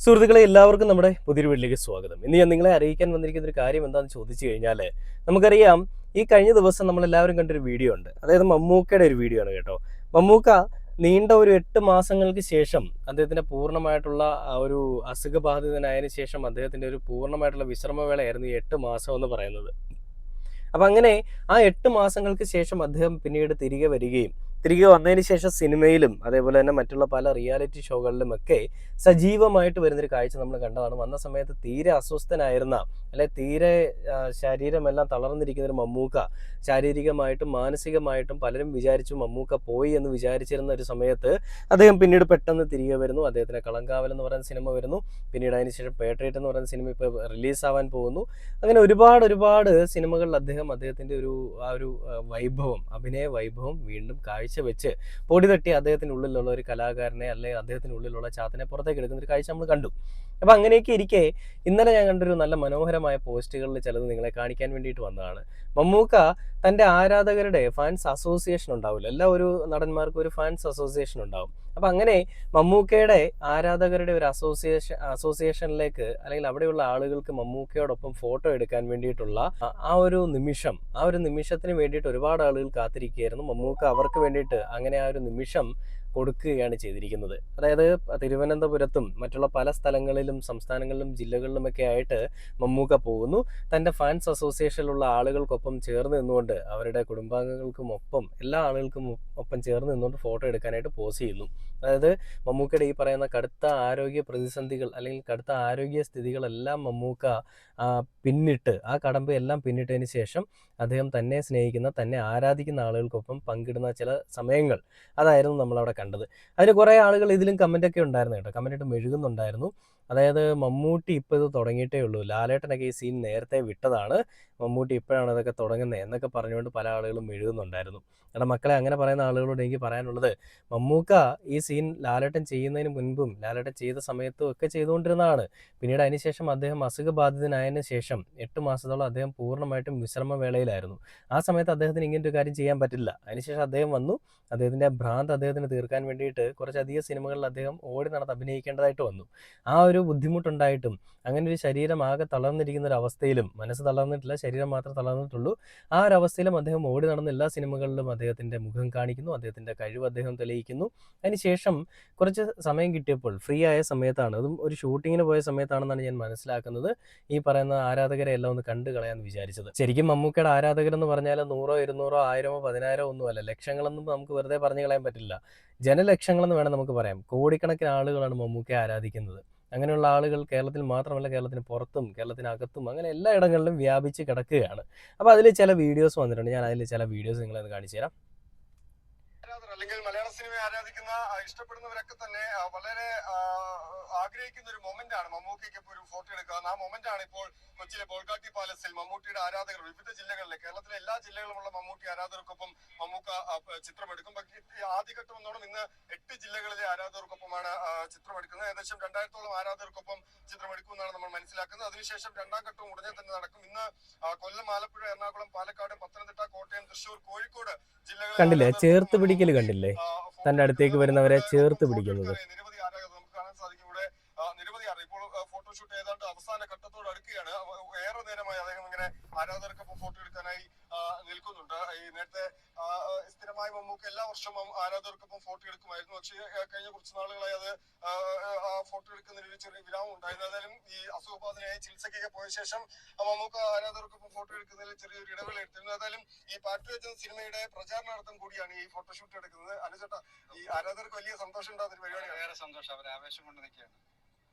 സുഹൃത്തുക്കളെ എല്ലാവർക്കും നമ്മുടെ പുതിയൊരു വീട്ടിലേക്ക് സ്വാഗതം. ഇന്ന് ഞാൻ നിങ്ങളെ അറിയിക്കാൻ വന്നിരിക്കുന്ന ഒരു കാര്യം എന്താണെന്ന് ചോദിച്ചു കഴിഞ്ഞാൽ നമുക്കറിയാം ഈ കഴിഞ്ഞ ദിവസം നമ്മളെല്ലാവരും കണ്ടൊരു വീഡിയോ ഉണ്ട്. അതായത് മമ്മൂക്കയുടെ ഒരു വീഡിയോ ആണ് കേട്ടോ. മമ്മൂക്ക നീണ്ട ഒരു 8 മാസങ്ങൾക്ക് ശേഷം അദ്ദേഹത്തിൻ്റെ പൂർണ്ണമായിട്ടുള്ള ആ ഒരു അസുഖബാധിതനായതിനു ശേഷം അദ്ദേഹത്തിൻ്റെ ഒരു പൂർണ്ണമായിട്ടുള്ള വിശ്രമവേളയായിരുന്നു ഈ 8 മാസം എന്ന് പറയുന്നത്. അപ്പം അങ്ങനെ ആ 8 മാസങ്ങൾക്ക് ശേഷം അദ്ദേഹം പിന്നീട് തിരികെ വന്നതിന് ശേഷം സിനിമയിലും അതേപോലെ തന്നെ മറ്റുള്ള പല റിയാലിറ്റി ഷോകളിലുമൊക്കെ സജീവമായിട്ട് വരുന്നൊരു കാഴ്ച നമ്മൾ കണ്ടതാണ്. വന്ന സമയത്ത് തീരെ അസ്വസ്ഥനായിരുന്ന തീരെ ശരീരമെല്ലാം തളർന്നിരിക്കുന്ന ഒരു മമ്മൂക്ക ശാരീരികമായിട്ടും മാനസികമായിട്ടും പലരും വിചാരിച്ചു മമ്മൂക്ക പോയി എന്ന് വിചാരിച്ചിരുന്ന ഒരു സമയത്ത് അദ്ദേഹം പിന്നീട് പെട്ടെന്ന് തിരികെ വരുന്നു. അദ്ദേഹത്തിന് കളങ്കാവൽ എന്ന് പറയുന്ന സിനിമ വരുന്നു. പിന്നീട് അതിനുശേഷം പേട്രിയറ്റ് എന്ന് പറയുന്ന സിനിമ ഇപ്പോൾ റിലീസാവാൻ പോകുന്നു. അങ്ങനെ ഒരുപാട് സിനിമകളിൽ അദ്ദേഹത്തിൻ്റെ ഒരു വൈഭവം, അഭിനയ വൈഭവം വീണ്ടും കാഴ്ചവെച്ച് പൊടി തട്ടി അദ്ദേഹത്തിൻ്റെ ഉള്ളിലുള്ള ഒരു കലാകാരനെ അല്ലെങ്കിൽ അദ്ദേഹത്തിൻ്റെ ഉള്ളിലുള്ള ചാത്തിനെ പുറത്തേക്ക് എടുക്കുന്ന ഒരു കാഴ്ച നമ്മൾ കണ്ടു. അപ്പം അങ്ങനെയൊക്കെ ഇരിക്കെ ഇന്നലെ ഞാൻ കണ്ടൊരു നല്ല മനോഹരമായ പോസ്റ്റുകളിൽ ചിലത് നിങ്ങളെ കാണിക്കാൻ വേണ്ടിയിട്ട് വന്നതാണ്. മമ്മൂക്ക തൻ്റെ ആരാധകരുടെ ഫാൻസ് അസോസിയേഷൻ ഉണ്ടാവില്ല, എല്ലാ ഒരു നടന്മാർക്കും ഒരു ഫാൻസ് അസോസിയേഷൻ ഉണ്ടാവും. അപ്പം അങ്ങനെ മമ്മൂക്കയുടെ ആരാധകരുടെ ഒരു അസോസിയേഷനിലേക്ക് അല്ലെങ്കിൽ അവിടെയുള്ള ആളുകൾക്ക് മമ്മൂക്കയോടൊപ്പം ഫോട്ടോ എടുക്കാൻ വേണ്ടിയിട്ടുള്ള ആ ഒരു നിമിഷത്തിന് വേണ്ടിയിട്ട് ഒരുപാട് ആളുകൾ കാത്തിരിക്കുകയായിരുന്നു. മമ്മൂക്ക അവർക്ക് വേണ്ടിയിട്ട് അങ്ങനെ ആ ഒരു നിമിഷം കൊടുക്കുകയാണ് ചെയ്തിരിക്കുന്നത്. അതായത് തിരുവനന്തപുരത്തും മറ്റുള്ള പല സ്ഥലങ്ങളിലും സംസ്ഥാനങ്ങളിലും ജില്ലകളിലുമൊക്കെ ആയിട്ട് മമ്മൂക്ക പോകുന്നു. തൻ്റെ ഫാൻസ് അസോസിയേഷനിലുള്ള ആളുകൾക്കൊപ്പം ചേർന്ന് നിന്നുകൊണ്ട് അവരുടെ കുടുംബാംഗങ്ങൾക്കും ഒപ്പം എല്ലാ ആളുകൾക്കും ഒപ്പം ചേർന്ന് നിന്നുകൊണ്ട് ഫോട്ടോ എടുക്കാനായിട്ട് പോസ് ചെയ്യുന്നു. അതായത് മമ്മൂക്കയുടെ ഈ പറയുന്ന കടുത്ത ആരോഗ്യ പ്രതിസന്ധികൾ അല്ലെങ്കിൽ കടുത്ത ആരോഗ്യ സ്ഥിതികളെല്ലാം മമ്മൂക്ക ആ കടമ്പ എല്ലാം പിന്നിട്ടതിന് ശേഷം അദ്ദേഹം തന്നെ സ്നേഹിക്കുന്ന, തന്നെ ആരാധിക്കുന്ന ആളുകൾക്കൊപ്പം പങ്കിടുന്ന ചില സമയങ്ങൾ അതായിരുന്നു നമ്മളവിടെ കണ്ടത്. അതിന് കുറേ ആളുകൾ ഇതിലും കമൻ്റൊക്കെ ഉണ്ടായിരുന്നു കേട്ടോ, കമൻ്റായിട്ട് മെഴുകുന്നുണ്ടായിരുന്നു. അതായത് മമ്മൂട്ടി ഇപ്പോൾ ഇത് തുടങ്ങിയിട്ടേ ഉള്ളൂ, ലാലേട്ടനൊക്കെ ഈ സീൻ നേരത്തെ വിട്ടതാണ്, മമ്മൂട്ടി ഇപ്പോഴാണ് അതൊക്കെ തുടങ്ങുന്നത് എന്നൊക്കെ പറഞ്ഞുകൊണ്ട് പല ആളുകളും മെഴുകുന്നുണ്ടായിരുന്നു. എടാ മക്കളെ, അങ്ങനെ പറയുന്ന ആളുകളോട് എനിക്ക് പറയാനുള്ളത്, മമ്മൂക്ക ഈ സീൻ ലാലേട്ടൻ ചെയ്യുന്നതിന് മുൻപും ലാലേട്ടൻ ചെയ്ത സമയത്തും ഒക്കെ ചെയ്തുകൊണ്ടിരുന്നതാണ്. പിന്നീട് അതിനുശേഷം അദ്ദേഹം അസുഖബാധിതനായതിനു ശേഷം 8 മാസത്തോളം അദ്ദേഹം പൂർണ്ണമായിട്ടും വിശ്രമവേളയിലായിരുന്നു. ആ സമയത്ത് അദ്ദേഹത്തിന് ഇങ്ങനൊരു കാര്യം ചെയ്യാൻ പറ്റില്ല. അതിനുശേഷം അദ്ദേഹം വന്നു, അദ്ദേഹത്തിൻ്റെ ഭ്രാന്ത് അദ്ദേഹത്തിന് തീർക്കാൻ വേണ്ടിയിട്ട് കുറച്ചധികം സിനിമകളിൽ അദ്ദേഹം ഓടി നടന്ന് അഭിനയിക്കേണ്ടതായിട്ട് വന്നു. ആ ഒരു ബുദ്ധിമുട്ടുണ്ടായിട്ടും അങ്ങനെ ഒരു ശരീരം ആകെ തളർന്നിരിക്കുന്ന ഒരു അവസ്ഥയിലും, മനസ്സ് തളർന്നിട്ടില്ല, ശരീരം മാത്രമേ തളർന്നിട്ടുള്ളൂ, ആ ഒരു അവസ്ഥയിലും അദ്ദേഹം ഓടി നടന്ന എല്ലാ സിനിമകളിലും അദ്ദേഹത്തിൻ്റെ മുഖം കാണിക്കുന്നു, അദ്ദേഹത്തിൻ്റെ കഴിവ് അദ്ദേഹം തെളിയിക്കുന്നു. അതിനുശേഷം കുറച്ച് സമയം കിട്ടിയപ്പോൾ ഫ്രീ ആയ സമയത്താണ്, അതും ഒരു ഷൂട്ടിങ്ങിന് പോയ സമയത്താണെന്നാണ് ഞാൻ മനസ്സിലാക്കുന്നത്, ഈ പറയുന്ന ആരാധകരെ എല്ലാം ഒന്ന് കണ്ടു കളയാമെന്ന് വിചാരിച്ചത്. ശരിക്കും മമ്മൂക്കയുടെ ആരാധകരെന്ന് പറഞ്ഞാൽ 100, 200, 1000, 10,000 ഒന്നുമല്ല, ലക്ഷങ്ങളൊന്നും നമുക്ക് വെറുതെ പറഞ്ഞു കളയാൻ പറ്റില്ല. ജനലക്ഷങ്ങളെന്ന് വേണം നമുക്ക് പറയാം. കോടിക്കണക്കിന് ആളുകളാണ് മമ്മൂക്കയെ ആരാധിക്കുന്നത്. അങ്ങനെയുള്ള ആളുകൾ കേരളത്തിൽ മാത്രമല്ല, കേരളത്തിന് പുറത്തും കേരളത്തിനകത്തും അങ്ങനെ എല്ലാ ഇടങ്ങളിലും വ്യാപിച്ച് കിടക്കുകയാണ്. അപ്പോൾ അതിൽ ചില വീഡിയോസ് വന്നിട്ടുണ്ട്. ഞാൻ അതിൽ ചില വീഡിയോസ് നിങ്ങളെ കാണിച്ചു തരാം. അല്ലെങ്കിൽ മലയാള സിനിമയെ ആരാധിക്കുന്ന ഇഷ്ടപ്പെടുന്നവരൊക്കെ തന്നെ വളരെ ആഗ്രഹിക്കുന്ന ഒരു മൊമെന്റ് ആണ് മമ്മൂക്കയ്ക്ക് ഇപ്പോൾ ഒരു ഫോട്ടോ എടുക്കുക. ആ മൊമെന്റ് ആണ് ഇപ്പോൾ കൊച്ചിയിലെ ബോൾഗാട്ടി പാലസിൽ മമ്മൂട്ടിയുടെ ആരാധകർ വിവിധ ജില്ലകളിലെ, കേരളത്തിലെ എല്ലാ ജില്ലകളിലുമുള്ള മമ്മൂട്ടി ആരാധകർക്കൊപ്പം മമ്മൂക്ക ചിത്രമെടുക്കും. ആദ്യഘട്ടം എന്നോണം ഇന്ന് 8 ജില്ലകളിലെ ആരാധകർക്കൊപ്പമാണ് ചിത്രമെടുക്കുന്നത്. ഏകദേശം 2000-ഓളം ആരാധകർക്കൊപ്പം ചിത്രമെടുക്കുമെന്നാണ് നമ്മൾ മനസ്സിലാക്കുന്നത്. അതിനുശേഷം രണ്ടാം ഘട്ടം ഉടനെ തന്നെ നടക്കും. ഇന്ന് കൊല്ലം, ആലപ്പുഴ, എറണാകുളം, പാലക്കാട്, പത്തനംതിട്ട, കോട്ടയം, തൃശൂർ, കോഴിക്കോട് കണ്ടില്ലേ, ജില്ലകളിൽ ചേർത്ത് പിടിക്കൽ കണ്ടില്ലേ, തൻ്റെ അടുത്തേക്ക് വരുന്നവരെ ചേർത്ത് പിടിക്കുന്നത്. നിരവധി ആരാധകർ നമുക്ക് കാണാൻ സാധിക്കും. ഇവിടെ നിരവധി ഇപ്പോൾ ഫോട്ടോഷൂട്ട് ഏതാണ്ട് അവസാന ഘട്ടത്തോട് അടുക്കുകയാണ്. ഏറെ നേരമായി അദ്ദേഹം ഇങ്ങനെ ആരാധകർക്കൊപ്പം ഫോട്ടോ എടുക്കാനായി നിൽക്കുന്നുണ്ട്. ഈ നേരത്തെ സ്ഥിരമായി മമ്മൂക്ക എല്ലാ വർഷവും ആരാധകർക്കൊപ്പം ഫോട്ടോ എടുക്കുമായിരുന്നു. പക്ഷേ കഴിഞ്ഞ കുറച്ച് നാളുകളായി അത് ഫോട്ടോ എടുക്കുന്നതിന് ഒരു ചെറിയ വിരാമം ഉണ്ടായിരുന്നു. ഏതായാലും ഈ അസുഖബാധിതനായി ചികിത്സയ്ക്കൊക്കെ പോയ ശേഷം മമ്മൂക്ക ആരാധകർക്കൊപ്പം ഫോട്ടോ എടുക്കുന്നതിൽ ചെറിയൊരു ഇടവേള എടുത്തിരുന്നു. ഏതായാലും ഈ പാട്രിയോട്ട് എന്ന സിനിമയുടെ പ്രചാരണാർത്ഥം കൂടിയാണ് ഈ ഫോട്ടോഷൂട്ട് എടുക്കുന്നത്. അനുചേട്ടാ, ഈ ആരാധകർക്ക് വലിയ സന്തോഷം ഉണ്ടാകുന്ന ഒരു പരിപാടിയാണ്. വേറെ സന്തോഷം, അവർ ആവേശം കൊണ്ട് നിൽക്കുകയാണ്.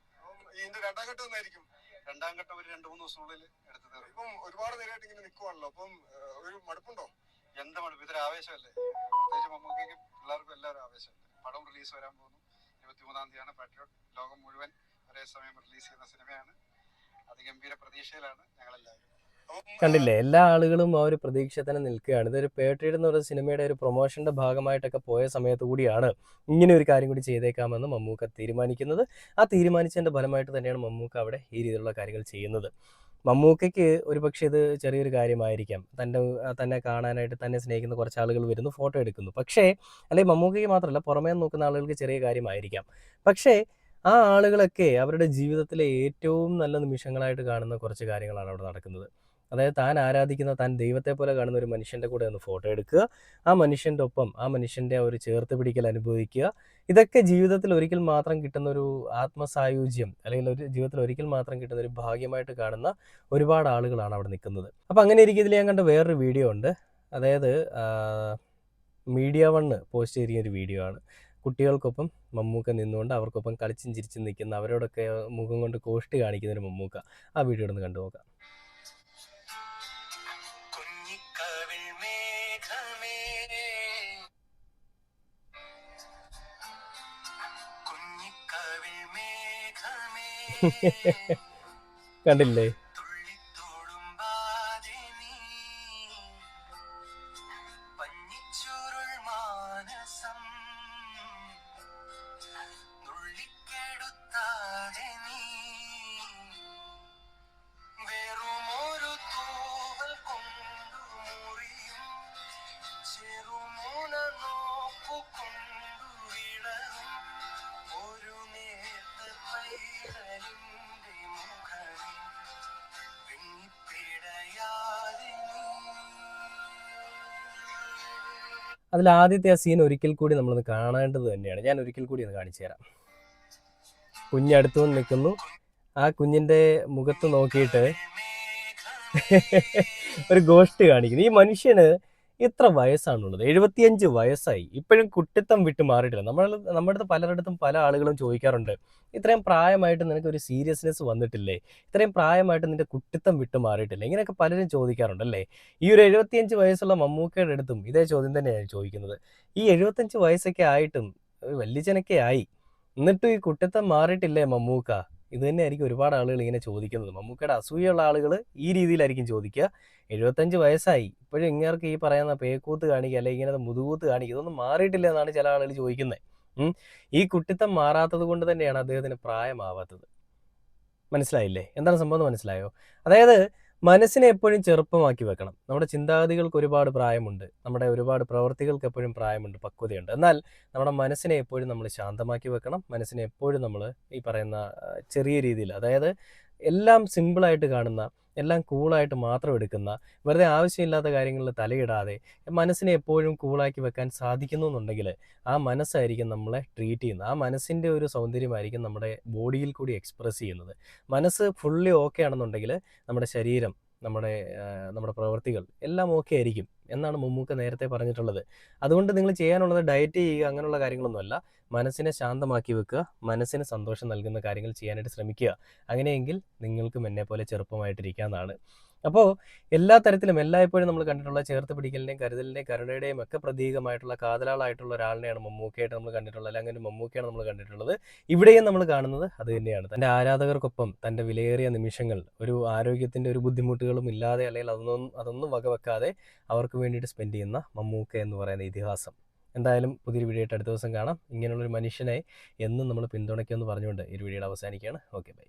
ഇതിന്റെ രണ്ടാം ഘട്ടം എന്നായിരിക്കും? രണ്ടാം ഘട്ടം ഒരു 2-3 ദിവസത്തിനുള്ളിൽ എടുത്തു തീർക്കും. ഇപ്പം ഒരുപാട് നേരമായിട്ട് ഇങ്ങനെ നിൽക്കുവാണല്ലോ, അപ്പം ഒരു മടുപ്പുണ്ടോ? എന്ത് മടുപ്പ്, ഇതൊരു ആവേശമല്ലേ. പ്രത്യേകിച്ച് മമ്മൂക്കും പിള്ളേർക്കും എല്ലാവരും ആവേശമുണ്ട്. പടം റിലീസ് വരാൻ പോകുന്നു. 23-ാം തീയതിയാണ് പാട്രിയോട്ട്. ലോകം മുഴുവൻ ഒരേ സമയം റിലീസ് ചെയ്യുന്ന സിനിമയാണ്. അതിഗംഭീര പ്രതീക്ഷയിലാണ് ഞങ്ങളെല്ലാവരും. കണ്ടില്ലേ, എല്ലാ ആളുകളും ആ ഒരു പ്രതീക്ഷ തന്നെ നിൽക്കുകയാണ്. ഇതൊരു പേട്രിയറ്റ് എന്ന് പറയുന്ന സിനിമയുടെ ഒരു പ്രൊമോഷൻ്റെ ഭാഗമായിട്ടൊക്കെ പോയ സമയത്ത് കൂടിയാണ് ഇങ്ങനെ ഒരു കാര്യം കൂടി ചെയ്തേക്കാമെന്ന് മമ്മൂക്ക തീരുമാനിക്കുന്നത്. ആ തീരുമാനിച്ചതിൻ്റെ ഫലമായിട്ട് തന്നെയാണ് മമ്മൂക്ക അവിടെ ഈ രീതിയിലുള്ള കാര്യങ്ങൾ ചെയ്യുന്നത്. മമ്മൂക്കയ്ക്ക് ഒരുപക്ഷെ ഇത് ചെറിയൊരു കാര്യമായിരിക്കാം, തന്നെ കാണാനായിട്ട് തന്നെ സ്നേഹിക്കുന്ന കുറച്ച് ആളുകൾ വരുന്നു, ഫോട്ടോ എടുക്കുന്നു. പക്ഷേ അല്ലെങ്കിൽ മമ്മൂക്കയ്ക്ക് മാത്രമല്ല, പുറമേ നോക്കുന്ന ആളുകൾക്ക് ചെറിയ കാര്യമായിരിക്കാം. പക്ഷേ ആ ആളുകളൊക്കെ അവരുടെ ജീവിതത്തിലെ ഏറ്റവും നല്ല നിമിഷങ്ങളായിട്ട് കാണുന്ന കുറച്ച് കാര്യങ്ങളാണ് അവിടെ നടക്കുന്നത്. അതായത് താൻ ആരാധിക്കുന്ന, താൻ ദൈവത്തെ പോലെ കാണുന്ന ഒരു മനുഷ്യൻ്റെ കൂടെ ഒന്ന് ഫോട്ടോ എടുക്കുക, ആ മനുഷ്യൻ്റെ ഒപ്പം ആ മനുഷ്യൻ്റെ ആ ഒരു ചേർത്ത് പിടിക്കൽ അനുഭവിക്കുക. ഇതൊക്കെ ജീവിതത്തിൽ ഒരിക്കൽ മാത്രം കിട്ടുന്ന ഒരു ആത്മസായുജ്യം, അല്ലെങ്കിൽ ഒരു ജീവിതത്തിൽ ഒരിക്കൽ മാത്രം കിട്ടുന്ന ഒരു ഭാഗ്യമായിട്ട് കാണുന്ന ഒരുപാട് ആളുകളാണ് അവിടെ നിൽക്കുന്നത്. അപ്പോൾ അങ്ങനെ ഇരിക്കും ഇതിൽ ഞാൻ കണ്ട വേറൊരു വീഡിയോ ഉണ്ട്. അതായത് മീഡിയ വണ്ണ് പോസ്റ്റ് ചെയ്തിരിക്കുന്ന ഒരു വീഡിയോ ആണ്. കുട്ടികൾക്കൊപ്പം മമ്മൂക്ക നിന്നുകൊണ്ട് അവർക്കൊപ്പം കളിച്ചും ചിരിച്ചും നിൽക്കുന്ന, അവരോടൊക്കെ മുഖം കൊണ്ട് കോഷ്ടി കാണിക്കുന്ന ഒരു മമ്മൂക്ക. ആ വീഡിയോ ഒന്ന് കണ്ടു നോക്കാം. കണ്ടില്ലേ? അതിൽ ആദ്യത്തെ ആ സീൻ ഒരിക്കൽ കൂടി നമ്മളൊന്ന് കാണേണ്ടത് തന്നെയാണ്. ഞാൻ ഒരിക്കൽ കൂടി ഒന്ന് കാണിച്ചു തരാം. കുഞ്ഞടുത്തു നിൽക്കുന്നു. ആ കുഞ്ഞിൻ്റെ മുഖത്ത് നോക്കിയിട്ട് ഒരു ഗോഷ്ടി കാണിക്കുന്നു. ഈ മനുഷ്യന് ഇത്ര വയസ്സാണുള്ളത്, 75 വയസ്സായി, ഇപ്പോഴും കുട്ടിത്തം വിട്ട് മാറിയിട്ടില്ല. നമ്മുടെ അടുത്ത് പലരിടത്തും പല ആളുകളും ചോദിക്കാറുണ്ട്, ഇത്രയും പ്രായമായിട്ട് നിനക്കൊരു സീരിയസ്നെസ് വന്നിട്ടില്ലേ, ഇത്രയും പ്രായമായിട്ട് നിന്റെ കുട്ടിത്തം വിട്ട് മാറിയിട്ടില്ലേ, ഇങ്ങനെയൊക്കെ പലരും ചോദിക്കാറുണ്ടല്ലേ. ഈ ഒരു 75 വയസ്സുള്ള മമ്മൂക്കയുടെ അടുത്തും ഇതേ ചോദ്യം തന്നെയാണ് ചോദിക്കുന്നത്. ഈ 75 വയസ്സൊക്കെ ആയിട്ടും വല്യച്ഛനൊക്കെ ആയി, എന്നിട്ടും ഈ കുട്ടിത്തം മാറിയിട്ടില്ലേ മമ്മൂക്ക? ഇത് തന്നെയായിരിക്കും ഒരുപാട് ആളുകൾ ഇങ്ങനെ ചോദിക്കുന്നത്. മമ്മൂക്കയുടെ അസൂയുള്ള ആളുകൾ ഈ രീതിയിലായിരിക്കും ചോദിക്കുക. 75 വയസ്സായി, ഇപ്പോഴും ഇങ്ങേർക്ക് ഈ പറയുന്ന പേക്കൂത്ത് കാണിക്കുക, അല്ലെങ്കിൽ ഇങ്ങനെ മുതുകൂത്ത് കാണിക്കുക, ഇതൊന്നും മാറിയിട്ടില്ല എന്നാണ് ചില ആളുകൾ ചോദിക്കുന്നത്. ഈ കുട്ടിത്തം മാറാത്തത് കൊണ്ട് തന്നെയാണ് അദ്ദേഹത്തിന് പ്രായമാവാത്തത്. മനസ്സിലായില്ലേ? എന്താണ് സംഭവം മനസ്സിലായോ? അതായത് മനസ്സിനെ എപ്പോഴും ചെറുപ്പമാക്കി വെക്കണം. നമ്മുടെ ചിന്താഗതികൾക്ക് ഒരുപാട് പ്രായമുണ്ട്, നമ്മുടെ ഒരുപാട് പ്രവൃത്തികൾക്ക് എപ്പോഴും പ്രായമുണ്ട്, പക്വതയുണ്ട്. എന്നാൽ നമ്മുടെ മനസ്സിനെ എപ്പോഴും നമ്മൾ ശാന്തമാക്കി വെക്കണം. മനസ്സിനെ എപ്പോഴും നമ്മൾ ഈ പറയുന്ന ചെറിയ രീതിയിൽ, അതായത് എല്ലാം സിമ്പിളായിട്ട് കാണുന്ന, എല്ലാം കൂളായിട്ട് മാത്രം എടുക്കുന്ന, വെറുതെ ആവശ്യമില്ലാത്ത കാര്യങ്ങളിൽ തലയിടാതെ മനസ്സിനെ എപ്പോഴും കൂളാക്കി വെക്കാൻ സാധിക്കുന്നു എന്നുണ്ടെങ്കിൽ ആ മനസ്സായിരിക്കും നമ്മളെ ട്രീറ്റ് ചെയ്യുന്നത്. ആ മനസ്സിൻ്റെ ഒരു സൗന്ദര്യമായിരിക്കും നമ്മുടെ ബോഡിയിൽ കൂടി എക്സ്പ്രസ് ചെയ്യുന്നത്. മനസ്സ് ഫുള്ളി ഓക്കെ ആണെന്നുണ്ടെങ്കിൽ നമ്മുടെ ശരീരം, നമ്മുടെ പ്രവൃത്തികൾ എല്ലാം ഓക്കെ ആയിരിക്കും എന്നാണ് മമ്മൂക്ക നേരത്തെ പറഞ്ഞിട്ടുള്ളത്. അതുകൊണ്ട് നിങ്ങൾ ചെയ്യാനുള്ളത് ഡയറ്റ് ചെയ്യുക, അങ്ങനെയുള്ള കാര്യങ്ങളൊന്നുമല്ല. മനസ്സിനെ ശാന്തമാക്കി വെക്കുക, മനസ്സിന് സന്തോഷം നൽകുന്ന കാര്യങ്ങൾ ചെയ്യാനായിട്ട് ശ്രമിക്കുക. അങ്ങനെയെങ്കിൽ നിങ്ങൾക്കും എന്നെപ്പോലെ ചെറുപ്പമായിട്ടിരിക്കാമെന്നാണ്. അപ്പോൾ എല്ലാ തരത്തിലും എല്ലായ്പ്പോഴും നമ്മൾ കണ്ടിട്ടുള്ള ചേർത്ത് പിടിക്കലിൻ്റെയും കരുതലിൻ്റെയും കരുണയുടെയും ഒക്കെ പ്രതീകമായിട്ടുള്ള കാതലാളായിട്ടുള്ള ഒരാളിനെയാണ് മമ്മൂക്കയായിട്ട് നമ്മൾ കണ്ടിട്ടുള്ളത്, അല്ലെങ്കിൽ മമ്മൂക്കയാണ് നമ്മൾ കണ്ടിട്ടുള്ളത്. ഇവിടെയും നമ്മൾ കാണുന്നത് അത് തന്നെയാണ്. തൻ്റെ ആരാധകർക്കൊപ്പം തൻ്റെ വിലയേറിയ നിമിഷങ്ങൾ ഒരു ആരോഗ്യത്തിൻ്റെ ഒരു ബുദ്ധിമുട്ടുകളും ഇല്ലാതെ, അല്ലെങ്കിൽ അതൊന്നും വകവെക്കാതെ അവർക്ക് വേണ്ടിയിട്ട് സ്പെൻഡ് ചെയ്യുന്ന മമ്മൂക്ക എന്ന് പറയുന്ന ഇതിഹാസം. എന്തായാലും പുതിയൊരു വീഡിയോ ആയിട്ട് അടുത്ത ദിവസം കാണാം. ഇങ്ങനെയുള്ളൊരു മനുഷ്യനെ എന്നും നമ്മൾ പിന്തുണയ്ക്കുമെന്ന് പറഞ്ഞുകൊണ്ട് ഈ വീഡിയോയുടെ അവസാനിക്കുകയാണ്. Okay, by.